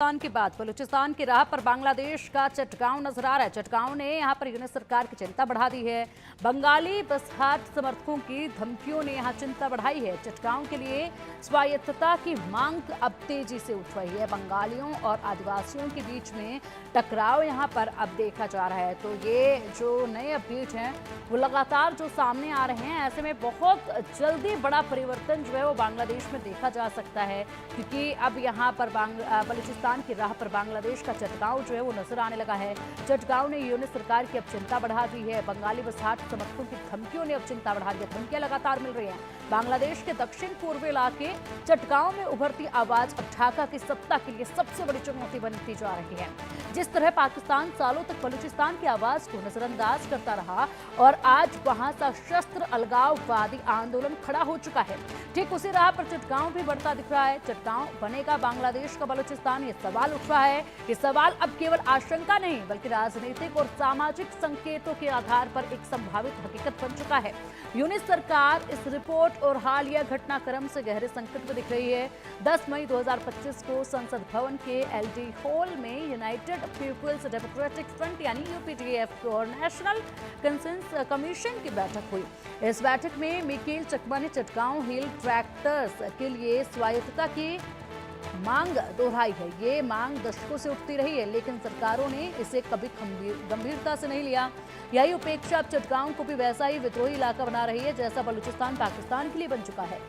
बलूचिस्तान की बात, बलूचिस्तान की राह पर बांग्लादेश का चटगांव नजर आ रहा है। चटगांव ने यहां पर यूनिट सरकार की चिंता बढ़ा दी है। बंगाली बसहाट समर्थकों की धमकियों ने यहां चिंता बढ़ाई है। चटगांव के लिए स्वायत्तता की मांग अब तेजी से उठ रही है। बंगालियों और आदिवासियों के बीच में टकराव यहां पर अब देखा जा रहा है। तो ये जो नए अपडेट हैं वो लगातार जो सामने आ रहे हैं, ऐसे में बहुत जल्दी बड़ा परिवर्तन जो है वो बांग्लादेश में देखा जा सकता है, क्योंकि अब यहाँ पर बलूचिस्तान की राह पर बांग्लादेश का चटगांव जो है वो नजर आने लगा है। चटगांव ने यूनिट सरकार की अब चिंता बढ़ा दी है। बंगाली बसहाट समर्थकों की धमकियों ने अब चिंता बढ़ा दी है। धमकियां लगातार मिल रही हैं। बांग्लादेश के दक्षिण पूर्वी इलाके चटगांव में उभरती आवाज अब ढाका की सत्ता के लिए सबसे बड़ी चुनौती बनती जा रही है। जिस तरह पाकिस्तान सालों तक बलूचिस्तान की आवाज को नजरअंदाज करता रहा और आज वहां सशस्त्र अलगाववादी आंदोलन खड़ा हो चुका है, ठीक उसी राह पर चटगांव भी बढ़ता दिख रहा है। चटगांव बनेगा बांग्लादेश का बलूचिस्तान, ये सवाल उठ रहा है। ये सवाल अब केवल आशंका नहीं बल्कि राजनीतिक और सामाजिक संकेतों के आधार पर एक संभावित हकीकत बन चुका है। यूनिट सरकार इस रिपोर्ट और हालिया घटनाक्रम से गहरे संकट में दिख रही है। 10 मई 2025 को संसद भवन के एलडी हॉल में यूनाइटेड पीपुल्स डेमोक्रेटिक फ्रंट यानी यूपीडीएफ और नेशनल कंसेंसस कमीशन की बैठक हुई। इस बैठक में मिकेल चकमा ने चटगांव हिल ट्रैक्टर्स के लिए स्वायत्तता की मांग दोहराई है। ये मांग दशकों से उठती रही है, लेकिन सरकारों ने इसे कभी गंभीरता से नहीं लिया। यही उपेक्षा अब चटगांव को भी वैसा ही विद्रोही इलाका बना रही है जैसा बलूचिस्तान पाकिस्तान के लिए बन चुका है।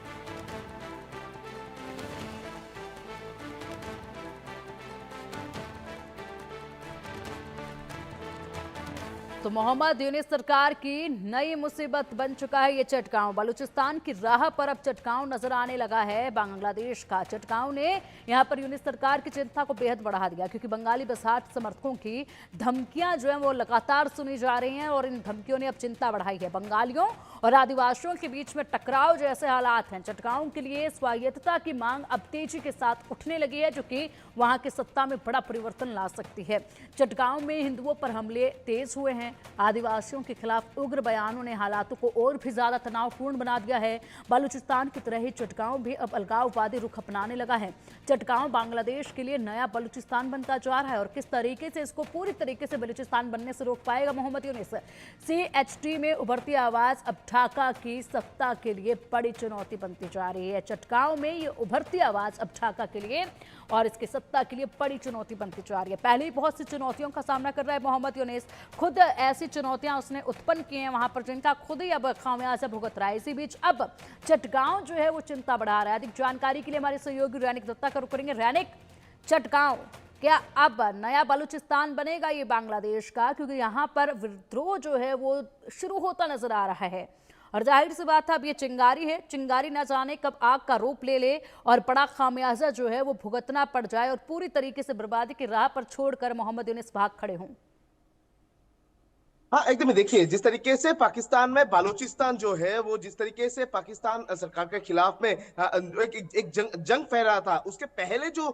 तो मोहम्मद यूनिस सरकार की नई मुसीबत बन चुका है ये चटगांव। बलूचिस्तान की राह पर अब चटगांव नजर आने लगा है बांग्लादेश का। चटगांव ने यहां पर यूनिस सरकार की चिंता को बेहद बढ़ा दिया, क्योंकि बंगाली बसहाट समर्थकों की धमकियां जो है वो लगातार सुनी जा रही हैं और इन धमकियों ने अब चिंता बढ़ाई है। बंगालियों और आदिवासियों के बीच में टकराव जैसे हालात हैं। चटगांव के लिए स्वायत्तता की मांग अब तेजी के साथ उठने लगी है, जो कि वहां की सत्ता में बड़ा परिवर्तन ला सकती है। चटगांव में हिंदुओं पर हमले तेज हुए हैं। आदिवासियों के खिलाफ उग्र बयानों ने हालातों को और भी ज्यादा तनावपूर्ण बना दिया है। बलूचिस्तान की तरह ही चटगांव भी अब अलगाववादी रुख अपनाने लगा है। चटगांव बांग्लादेश के लिए नया बलूचिस्तान बनता जा रहा है, और किस तरीके से इसको पूरी तरीके से बलूचिस्तान बनने से रोक पाएगा मोहम्मद यूनिस। सीएचटी में उभरती आवाज अब ढाका की सत्ता के लिए बड़ी चुनौती बनती जा रही है। चटगांव में ये उभरती आवाज अब ढाका के लिए और इसकी सत्ता के लिए बड़ी चुनौती बनती जा रही है। पहले ही बहुत सी चुनौतियों का सामना कर रहा है मोहम्मद यूनिस। खुद ऐसी चुनौतियां उसने उत्पन्न की हैं वहां पर, जिनका खुद ही अब खामियाजा भुगत रहा है। इसी बीच अब चटगांव जो है वो चिंता बढ़ा रहा है। अधिक जानकारी के लिए हमारे सहयोगी रैनिक दत्ता का रुख करेंगे। रैनिक, चटगांव क्या अब नया बलूचिस्तान बनेगा ये बांग्लादेश का? क्योंकि यहाँ पर विद्रोह जो है वो शुरू होता नजर आ रहा है, और जाहिर सी बात है अब ये चिंगारी है। चिंगारी न जाने कब आग का रूप ले ले और बड़ा खामियाजा जो है वो भुगतना पड़ जाए और पूरी तरीके से बर्बादी की राह पर छोड़कर मोहम्मद यूनिस भाग खड़े हों। हाँ, एकदम देखिए, जिस तरीके से पाकिस्तान में बलूचिस्तान जो है वो जिस तरीके से पाकिस्तान सरकार के खिलाफ में एक जंग फहरा था, उसके पहले जो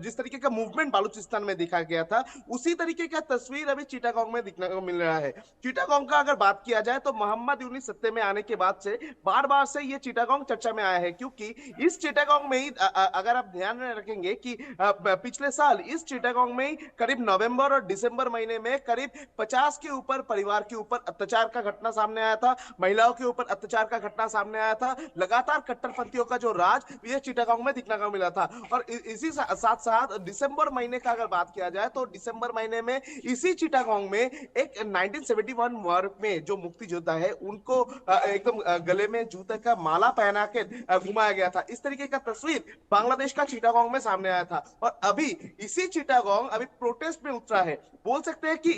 जिस तरीके का मूवमेंट बलूचिस्तान में दिखा गया था, उसी तरीके का तस्वीर अभी चिटागोंग में दिखने को मिल रहा है। चिटागोंग का अगर बात किया जाए तो मोहम्मद यूनिस सत्ते में आने के बाद से बार बार से ये चिटागोंग चर्चा में आया है, क्योंकि इस चिटागोंग में ही अगर आप ध्यान में रखेंगे कि पिछले साल इस चिटागोंग में ही करीब नवंबर और दिसंबर महीने में करीब 50 के ऊपर परिवार के ऊपर अत्याचार का घटना सामने आया था, महिलाओं के ऊपर अत्याचार का घटना सामने आया था। लगातार कट्टरपंथियों का जो राज ये चिटागोंग में दिखने को मिला था। और इसी साथ साथ दिसंबर महीने का अगर बात किया जाए तो दिसंबर महीने में इसी चिटागोंग में एक 1971 वॉर में जो मुक्ति योद्धा है उनको एकदम गले में जूते का माला पहना के घुमाया गया था। इस तरीके का तस्वीर बांग्लादेश का चिटागोंग में सामने आया था, और अभी इसी चिटागोंग अभी प्रोटेस्ट में उतरा है। बोल सकते हैं कि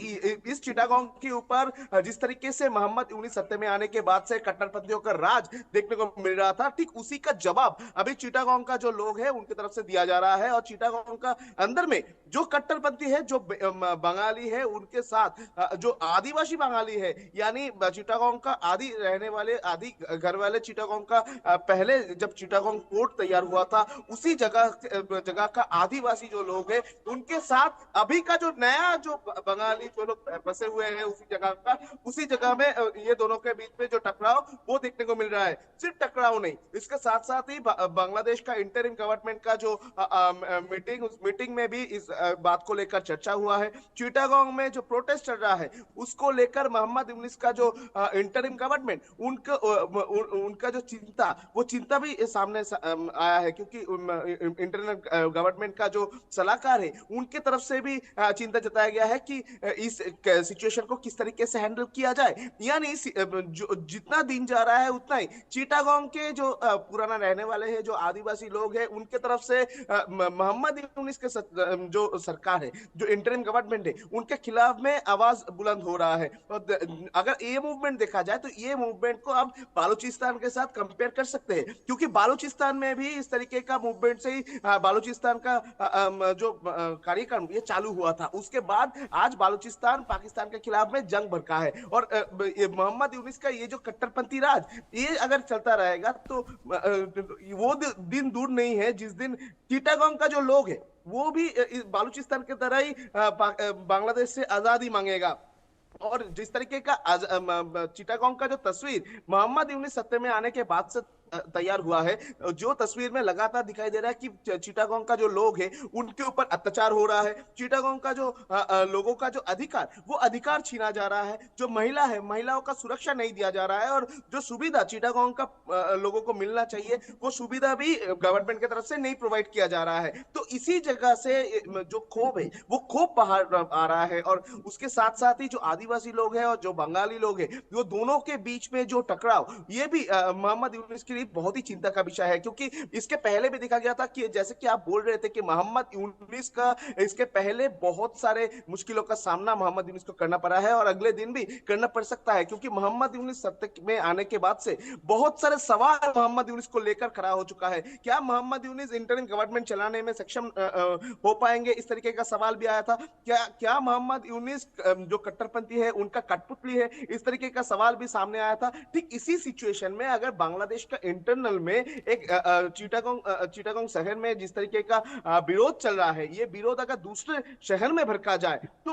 इस चिटागोंग के ऊपर जिस तरीके से मोहम्मद यूनिस सत्ते में आने के बाद से कट्टरपंथियों का राज देखने को मिल रहा था, ठीक उसी का जवाब अभी चिटागोंग का जो लोग है उनकी तरफ से दिया जा रहा है। और चिटागोंग का अंदर में जो कट्टरपंथी है, जो बंगाली है, उनके साथ जो आदिवासी बंगाली है, यानी चिटागोंग का आदि रहने वाले आदि घर वाले चिटागोंग का पहले जब चिटागोंग पोर्ट तैयार हुआ था उसी जगह का आदिवासी जो लोग हैं उनके साथ अभी का जो नया जो बंगाली जो लोग बसे हुए हैं उसी जगह में ये दोनों के बीच में जो टकराव वो देखने को मिल रहा है। सिर्फ टकराव नहीं, इसके साथ साथ ही बांग्लादेश का इंटरिम गवर्नमेंट का जो मीटिंग, उस मीटिंग में भी इस बात को लेकर चर्चा हुआ है। चिटागोंग में जो प्रोटेस्ट चल रहा है उसको लेकर मोहम्मद यूनिस का जो इंटरिम गवर्नमेंट उनका जो चिंता भी सामने आया है, क्योंकि इंटरनल गवर्नमेंट का जो सलाहकार है उनके तरफ से भी चिंता जताया गया है कि इस सिचुएशन को किस तरीके से हैंडल किया जाए। यानी जितना दिन जा रहा है उतना ही चिटागोंग के जो पुराना रहने वाले हैं, जो आदिवासी लोग हैं, उनके तरफ से मोहम्मद यूनिस के जो सरकार है, जो इंटरिम गवर्नमेंट है, उनके खिलाफ में आवाज बुलंद हो रहा है। और अगर ये मूवमेंट देखा जाए तो ये मूवमेंट को आप बालूचिस्तान के साथ कंपेयर कर सकते हैं, क्योंकि बालूचिस्तान में भी इस तरीके का मूवमेंट से ही बालूचिस्तान का जो कार्यक्रम ये चालू हुआ था। उसके बाद आज बालूचिस्तान पाकिस्तान के खिलाफ में जंग भड़का है। और मोहम्मद यूनिस का ये जो कट्टरपंथी राज ये अगर चलता रहेगा तो वो दिन दूर नहीं है जिस दिन चिटागोंग का जो लोग है वो भी बालूचिस्तान की तरह ही बांग्लादेश से आजादी मांगेगा। और जिस तरीके का चिटागोंग का जो तस्वीर मोहम्मद यूनिस सत्ते में आने के बाद से तैयार हुआ है, जो तस्वीर में लगातार दिखाई दे रहा है कि चिटागोंग का जो लोग है उनके ऊपर अत्याचार हो रहा है। चिटागोंग का जो लोगों का जो अधिकार, वो अधिकार छीना जा रहा है। जो महिला है, महिलाओं का सुरक्षा नहीं दिया जा रहा है। और जो सुविधा चिटागोंग का लोगों को मिलना चाहिए वो सुविधा भी गवर्नमेंट की तरफ से नहीं प्रोवाइड किया जा रहा है। तो इसी जगह से जो क्षोभ है वो क्षोभ बाहर आ रहा है। और उसके साथ साथ ही जो आदिवासी लोग हैं और जो बंगाली लोग हैं, वो दोनों के बीच में जो टकराव, ये भी मोहम्मद यूनिस के बहुत ही चिंता का विषय है। क्योंकि इसके पहले भी देखा गया था कि जैसे कि आप बोल रहे थे कि मोहम्मद यूनिस का इसके पहले बहुत सारे मुश्किलों का सामना मोहम्मद यूनिस को करना पड़ा है और अगले दिन भी करना पड़ सकता है। क्योंकि मोहम्मद यूनिस सत्ता में आने के बाद से बहुत सारे सवाल मोहम्मद यूनिस को लेकर खड़ा हो चुका है। क्या मोहम्मद यूनिस इंटरिम गवर्नमेंट चलाने में सक्षम हो पाएंगे, इस तरीके का सवाल भी आया था। क्या मोहम्मद यूनिस जो कट्टरपंथी है उनका कठपुतली है, इस तरीके का सवाल भी सामने आया था। ठीक इसी सिचुएशन में अगर बांग्लादेश का इंटरनल में एक चिटागोंग शहर में जिस तरीके का विरोध चल रहा है, ये विरोध अगर दूसरे शहर में भड़का जाए तो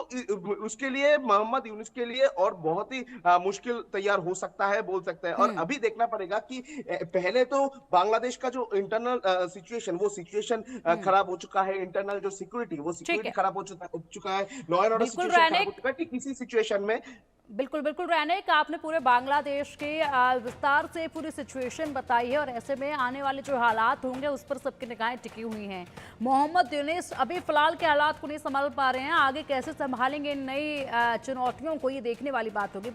उसके लिए मोहम्मद यूनिस के लिए और बहुत ही मुश्किल तैयार हो सकता है, बोल सकते हैं। और अभी देखना पड़ेगा कि पहले तो बांग्लादेश का जो इंटरनल सिचुएशन, वो सिचुएशन खराब हो चुका है। इंटरनल जो सिक्योरिटी, वो सिक्योरिटी खराब हो चुका है। लॉ एंड ऑर्डर सिचुएशन खराब हो चुका है। ठीक इसी सिचुएशन में बिल्कुल बिल्कुल रैनेक, आपने पूरे बांग्लादेश के विस्तार से पूरी सिचुएशन बताई है और ऐसे में आने वाले जो हालात होंगे उस पर सबकी निगाहें टिकी हुई हैं। मोहम्मद यूनिस अभी फिलहाल के हालात को नहीं संभाल पा रहे हैं, आगे कैसे संभालेंगे इन नई चुनौतियों को, ये देखने वाली बात होगी।